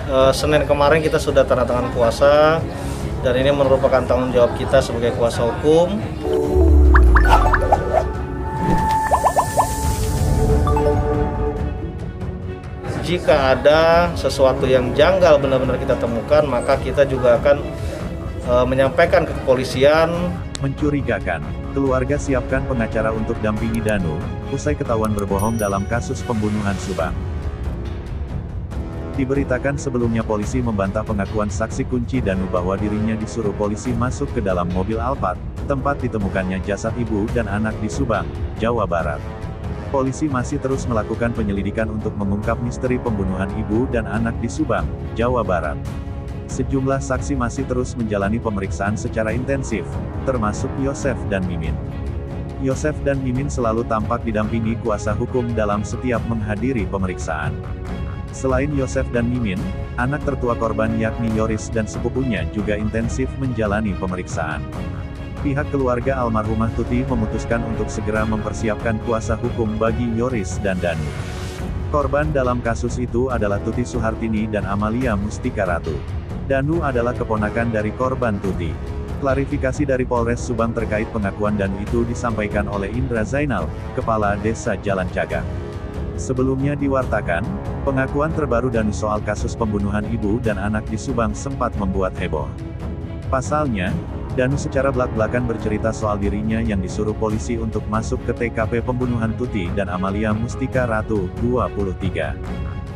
Senin kemarin kita sudah tanda tangan kuasa dan ini merupakan tanggung jawab kita sebagai kuasa hukum. Jika ada sesuatu yang janggal benar-benar kita temukan, maka kita juga akan menyampaikan ke kepolisian. Mencurigakan, keluarga siapkan pengacara untuk dampingi Danu, usai ketahuan berbohong dalam kasus pembunuhan Subang. Diberitakan sebelumnya polisi membantah pengakuan saksi kunci Danu bahwa dirinya disuruh polisi masuk ke dalam mobil Alphard, tempat ditemukannya jasad ibu dan anak di Subang, Jawa Barat. Polisi masih terus melakukan penyelidikan untuk mengungkap misteri pembunuhan ibu dan anak di Subang, Jawa Barat. Sejumlah saksi masih terus menjalani pemeriksaan secara intensif, termasuk Yosef dan Mimin. Yosef dan Mimin selalu tampak didampingi kuasa hukum dalam setiap menghadiri pemeriksaan. Selain Yosef dan Mimin, anak tertua korban yakni Yoris dan sepupunya juga intensif menjalani pemeriksaan. Pihak keluarga almarhumah Tuti memutuskan untuk segera mempersiapkan kuasa hukum bagi Yoris dan Danu. Korban dalam kasus itu adalah Tuti Suhartini dan Amalia Mustika Ratu. Danu adalah keponakan dari korban Tuti. Klarifikasi dari Polres Subang terkait pengakuan Danu itu disampaikan oleh Indra Zainal, Kepala Desa Jalan Cagak. Sebelumnya diwartakan, pengakuan terbaru Danu soal kasus pembunuhan ibu dan anak di Subang sempat membuat heboh. Pasalnya, Danu secara belak-belakan bercerita soal dirinya yang disuruh polisi untuk masuk ke TKP pembunuhan Tuti dan Amalia Mustika Ratu, 23.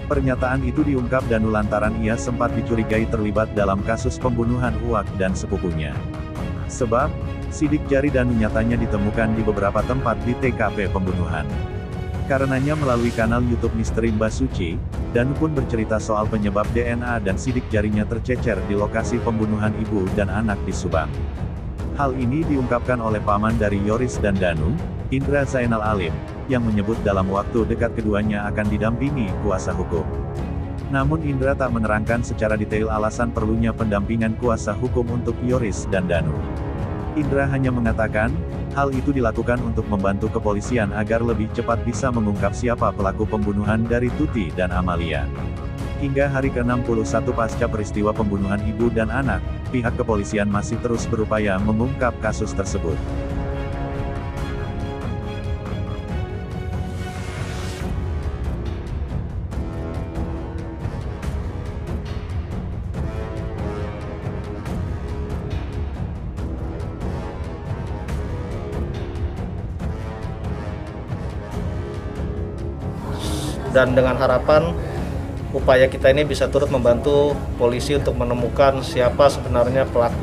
Pernyataan itu diungkap Danu lantaran ia sempat dicurigai terlibat dalam kasus pembunuhan Uwak dan sepupunya. Sebab, sidik jari Danu nyatanya ditemukan di beberapa tempat di TKP pembunuhan. Karenanya melalui kanal YouTube Misteri Mbak Suci, Danu pun bercerita soal penyebab DNA dan sidik jarinya tercecer di lokasi pembunuhan ibu dan anak di Subang. Hal ini diungkapkan oleh paman dari Yoris dan Danu, Indra Zainal Alim, yang menyebut dalam waktu dekat keduanya akan didampingi kuasa hukum. Namun Indra tak menerangkan secara detail alasan perlunya pendampingan kuasa hukum untuk Yoris dan Danu. Indra hanya mengatakan, hal itu dilakukan untuk membantu kepolisian agar lebih cepat bisa mengungkap siapa pelaku pembunuhan dari Tuti dan Amalia. Hingga hari ke-61 pasca peristiwa pembunuhan ibu dan anak, pihak kepolisian masih terus berupaya mengungkap kasus tersebut. Dan dengan harapan upaya kita ini bisa turut membantu polisi untuk menemukan siapa sebenarnya pelaku